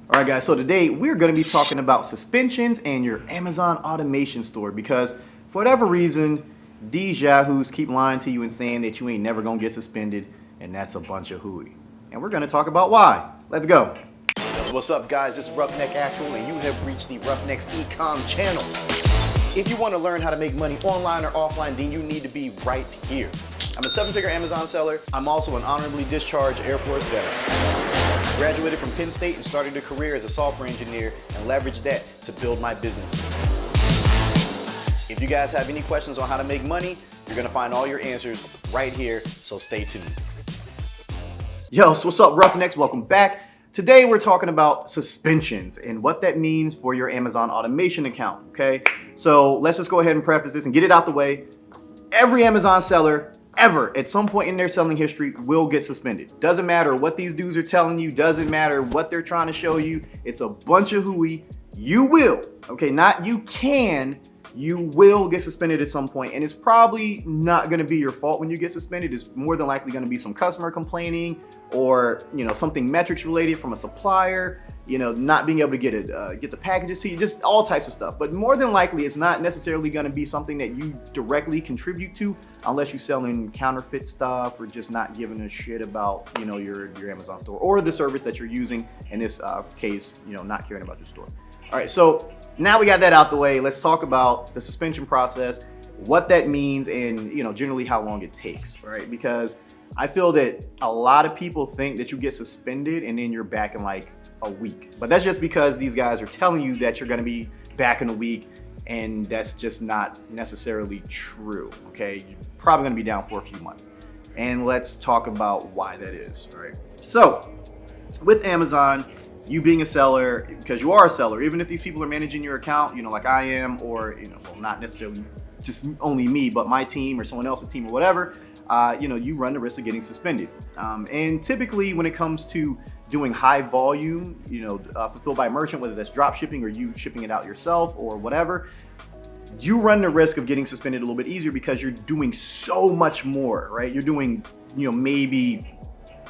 All right, guys, so today we're going to be talking about suspensions and your Amazon automation store because for whatever reason, these yahoos keep lying to you and saying that you ain't never going to get suspended, and that's a bunch of hooey. And we're going to talk about why. Let's go. What's up, guys? This is 𝗏𝗏𝗥𝗘𝗦, and you have reached the Roughneck's Ecom channel. If you want to learn how to make money online or offline, then you need to be right here. I'm a 7-figure Amazon seller. I'm also an honorably discharged Air Force veteran. Graduated from Penn State and started a career as a software engineer and leveraged that to build my businesses. If you guys have any questions on how to make money, you're going to find all your answers right here, so stay tuned. Yo, so what's up, Roughnecks? Welcome back. Today we're talking about suspensions and what that means for your Amazon automation account, okay? So let's just go ahead and preface this and get it out the way. Every Amazon seller ever at some point in their selling history will get suspended. Doesn't matter what these dudes are telling you, doesn't matter what they're trying to show you. It's a bunch of hooey. You will, okay? Not you can, you will get suspended at some point, and it's probably not gonna be your fault when you get suspended. It's more than likely gonna be some customer complaining or, you know, something metrics related from a supplier, you know, not being able to get the packages to you, just all types of stuff. But more than likely, it's not necessarily gonna be something that you directly contribute to unless you're selling counterfeit stuff or just not giving a shit about, you know, your Amazon store or the service that you're using. In this case, you know, not caring about your store. All right, so now we got that out the way. Let's talk about the suspension process, what that means, and, you know, generally how long it takes, right? Because I feel that a lot of people think that you get suspended and then you're back in like a week. But that's just because these guys are telling you that you're gonna be back in a week, and that's just not necessarily true, okay? You're probably gonna be down for a few months. And let's talk about why that is, all right? So with Amazon, you being a seller, because you are a seller, even if these people are managing your account, you know, like I am, or, you know, well, not necessarily just only me, but my team or someone else's team or whatever, you know, you run the risk of getting suspended. And typically when it comes to doing high volume, you know, fulfilled by merchant, whether that's drop shipping or you shipping it out yourself or whatever, you run the risk of getting suspended a little bit easier because you're doing so much more, right? You're doing, you know, maybe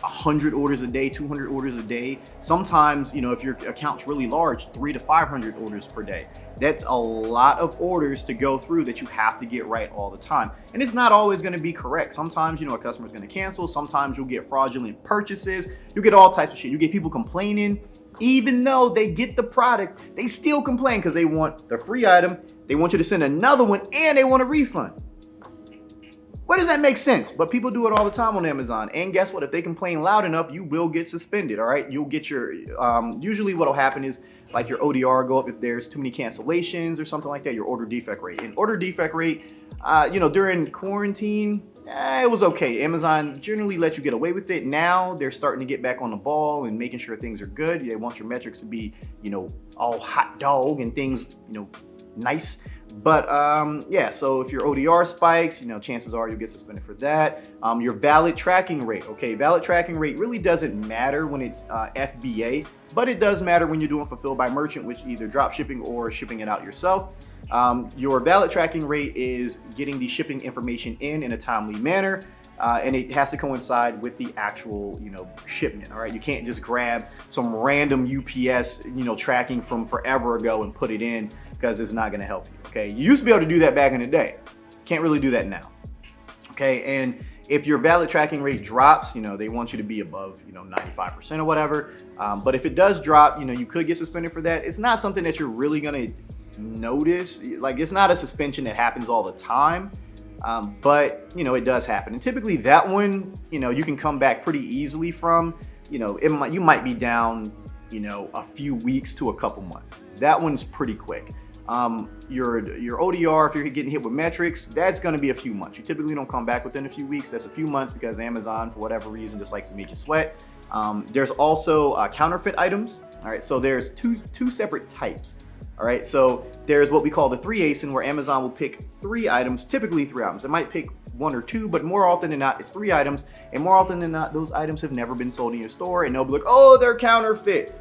100 orders a day, 200 orders a day. Sometimes, you know, if your account's really large, 300 to 500 orders per day. That's a lot of orders to go through that you have to get right all the time. And it's not always gonna be correct. Sometimes, you know, a customer's gonna cancel. Sometimes you'll get fraudulent purchases. You get all types of shit. You get people complaining. Even though they get the product, they still complain because they want the free item, they want you to send another one, and they want a refund. Where does that make sense? But people do it all the time on Amazon. And guess what? If they complain loud enough, you will get suspended, all right? You'll get your, usually what'll happen is like your ODR go up if there's too many cancellations or something like that, your order defect rate. And order defect rate, you know, during quarantine, it was okay. Amazon generally lets you get away with it. Now they're starting to get back on the ball and making sure things are good. They want your metrics to be, you know, all hot dog and things, you know, nice. But yeah, so if your ODR spikes, you know, chances are you'll get suspended for that. Your valid tracking rate, okay, valid tracking rate really doesn't matter when it's FBA, but it does matter when you're doing fulfilled by merchant, which either drop shipping or shipping it out yourself. Your valid tracking rate is getting the shipping information in a timely manner. And it has to coincide with the actual, you know, shipment, all right? You can't just grab some random UPS, you know, tracking from forever ago and put it in because it's not gonna help you, okay? You used to be able to do that back in the day. Can't really do that now, okay? And if your valid tracking rate drops, you know, they want you to be above, you know, 95% or whatever. But if it does drop, you know, you could get suspended for that. It's not something that you're really gonna notice. Like, it's not a suspension that happens all the time. But, you know, it does happen. And typically that one, you know, you can come back pretty easily from, you know, you might be down, you know, a few weeks to a couple months. That one's pretty quick. Your ODR, if you're getting hit with metrics, that's going to be a few months. You typically don't come back within a few weeks. That's a few months because Amazon, for whatever reason, just likes to make you sweat. There's also counterfeit items. All right, so there's two separate types. All right, so there's what we call the 3 ASIN, where Amazon will pick 3 items, typically 3 items. It might pick 1 or 2, but more often than not, it's 3 items. And more often than not, those items have never been sold in your store, and they'll be like, oh, they're counterfeit.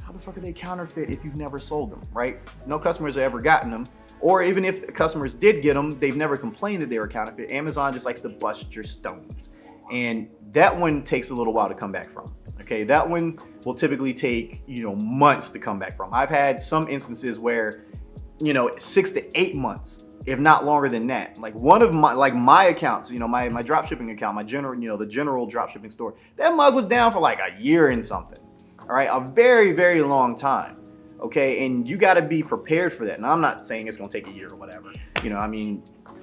How the fuck are they counterfeit if you've never sold them, right? No customers have ever gotten them. Or even if customers did get them, they've never complained that they were counterfeit. Amazon just likes to bust your stones. And that one takes a little while to come back from. Okay, that one will typically take, months to come back from. I've had some instances where, 6 to 8 months, if not longer than that. Like one of my accounts, my drop shipping account, my general, the general drop shipping store, that mug was down for like a year and something. All right, a very, very long time. Okay, and you got to be prepared for that. And I'm not saying it's gonna take a year or whatever.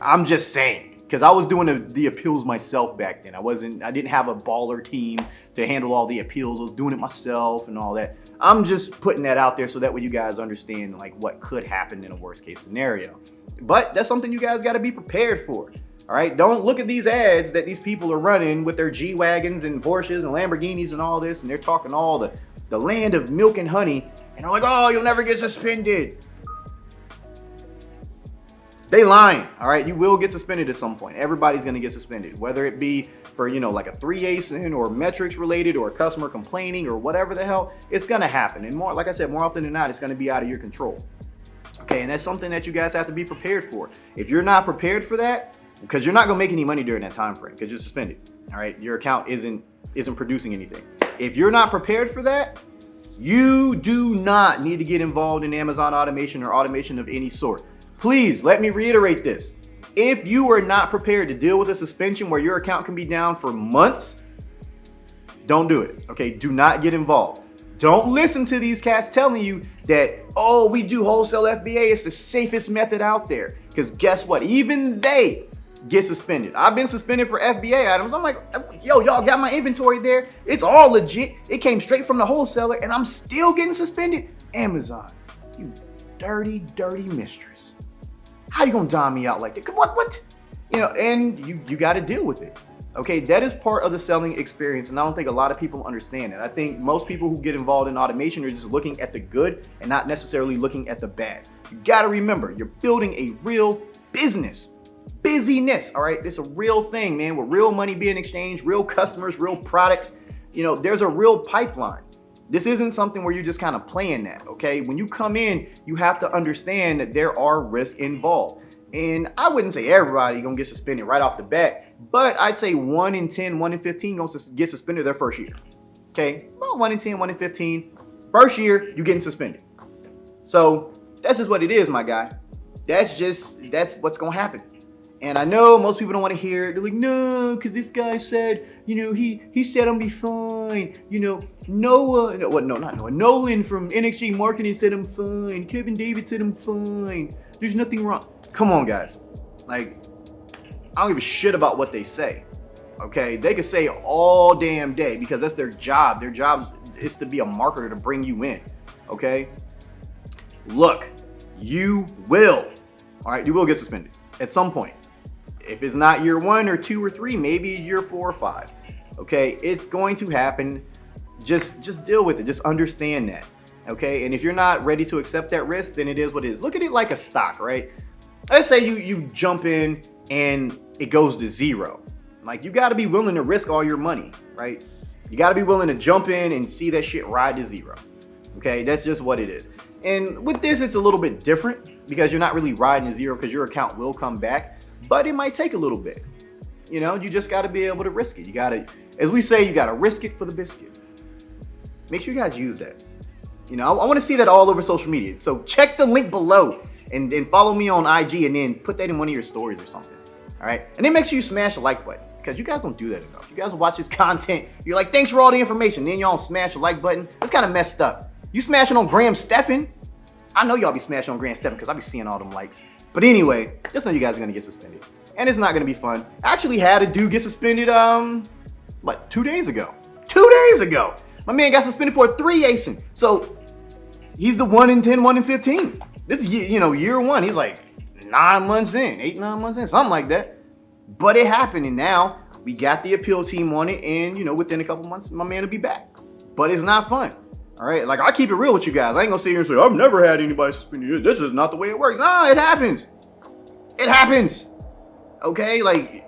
I'm just saying. Because I was doing the appeals myself back then. I didn't have a baller team to handle all the appeals. I was doing it myself and all that. I'm just putting that out there so that way you guys understand like what could happen in a worst case scenario. But that's something you guys got to be prepared for. All right, don't look at these ads that these people are running with their G-Wagons and Porsches and Lamborghinis and all this, and they're talking all the land of milk and honey, and they're like, oh, you'll never get suspended. They lying, all right? You will get suspended at some point. Everybody's gonna get suspended, whether it be for, like a 3-ASIN or metrics related or a customer complaining or whatever the hell, it's gonna happen. And more, like I said, more often than not, it's gonna be out of your control. Okay, and that's something that you guys have to be prepared for. If you're not prepared for that, because you're not gonna make any money during that time frame because you're suspended, all right? Your account isn't producing anything. If you're not prepared for that, you do not need to get involved in Amazon automation or automation of any sort. Please, let me reiterate this. If you are not prepared to deal with a suspension where your account can be down for months, don't do it, okay? Do not get involved. Don't listen to these cats telling you that, oh, we do wholesale FBA, it's the safest method out there. Because guess what? Even they get suspended. I've been suspended for FBA items. I'm like, yo, y'all got my inventory there. It's all legit. It came straight from the wholesaler and I'm still getting suspended. Amazon, you dirty, dirty mistress. How you gonna dime me out like that? What? And you got to deal with it. Okay, that is part of the selling experience, and I don't think a lot of people understand it. I think most people who get involved in automation are just looking at the good and not necessarily looking at the bad. You got to remember, you're building a real business. Busyness, all right? It's a real thing, man, with real money being exchanged, real customers, real products. There's a real pipeline. This isn't something where you're just kind of playing that, okay? When you come in, you have to understand that there are risks involved. And I wouldn't say everybody gonna get suspended right off the bat, but I'd say 1 in 10, 1 in 15 gonna get suspended their first year, okay? Well, 1 in 10, 1 in 15. First year, you're getting suspended. So that's just what it is, my guy. That's what's gonna happen. And I know most people don't want to hear it. They're like, no, because this guy said, he said I'm be fine. Nolan from NXG Marketing said I'm fine. Kevin David said I'm fine. There's nothing wrong. Come on, guys. Like, I don't give a shit about what they say. Okay, they could say all damn day because that's their job. Their job is to be a marketer to bring you in. Okay, look, you will. All right, you will get suspended at some point. If it's not year 1 or 2 or 3, maybe year 4 or 5. Okay, it's going to happen. Just deal with it. Just understand that. Okay, and if you're not ready to accept that risk, then it is what it is. Look at it like a stock, right? Let's say you jump in and it goes to 0. Like, you got to be willing to risk all your money, right? You got to be willing to jump in and see that shit ride to 0. Okay, that's just what it is. And with this, it's a little bit different because you're not really riding to 0 because your account will come back. But it might take a little bit. You just got to be able to risk it. You got to, as we say, you got to risk it for the biscuit. Make sure you guys use that. I want to see that all over social media. So check the link below and follow me on IG and then put that in one of your stories or something. All right. And then make sure you smash the like button because you guys don't do that enough. You guys watch this content. You're like, thanks for all the information. Then y'all don't smash the like button. That's kind of messed up. You smashing on Graham Stephan. I know y'all be smashing on Graham Stephan because I be seeing all them likes. But anyway, just know you guys are going to get suspended. And it's not going to be fun. I actually had a dude get suspended, 2 days ago. 2 days ago. My man got suspended for a 3-ASIN. So he's the 1 in 10, 1 in 15. This is, year 1. He's like 9 months in, 8, 9 months in, something like that. But it happened. And now we got the appeal team on it. And, within a couple months, my man will be back. But it's not fun. All right, like I keep it real with you guys. I ain't gonna sit here and say, I've never had anybody suspended. This is not the way it works. No, it happens. It happens. Okay, like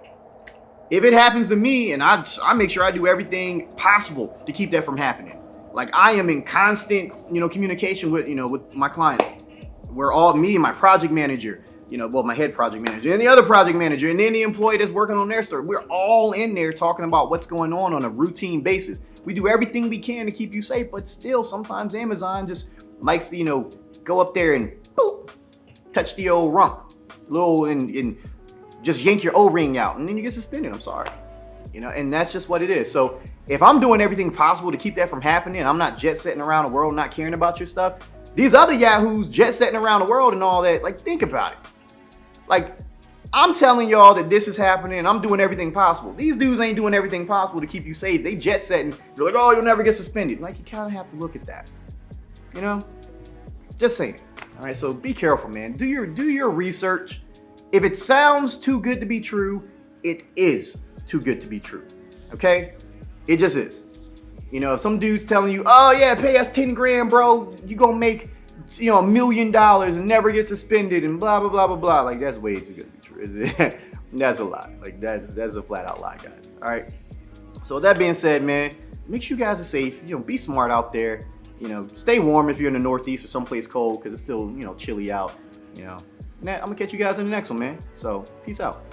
if it happens to me and I make sure I do everything possible to keep that from happening. Like I am in constant, communication with, with my client. We're all, me and my project manager, you know, well, my head project manager and the other project manager and then the employee that's working on their store. We're all in there talking about what's going on a routine basis. We do everything we can to keep you safe, but still sometimes Amazon just likes to, you know, go up there and boop, touch the old rump, and just yank your O-ring out, and then you get suspended. I'm sorry, you know, and that's just what it is. So if I'm doing everything possible to keep that from happening, I'm not jet setting around the world, not caring about your stuff. These other yahoos jet setting around the world and all that, like, think about it. Like, I'm telling y'all that this is happening and I'm doing everything possible. These dudes ain't doing everything possible to keep you safe. They jet setting. You're like, oh, you'll never get suspended. Like, you kind of have to look at that, you know? Just saying. All right, so be careful, man. Do your research. If it sounds too good to be true, it is too good to be true. Okay? It just is. You know, if some dude's telling you, oh yeah, pay us 10 grand, bro, you gonna make, you know, $1 million and never get suspended and blah blah blah blah blah. Like, that's way too good to be true. Is it? That's a lie. Like, that's a flat out lie, guys. All right. So with that being said, man, make sure you guys are safe. You know, be smart out there. You know, stay warm if you're in the Northeast or someplace cold because it's still, you know, chilly out. You know, I'm gonna catch you guys in the next one, man. So peace out.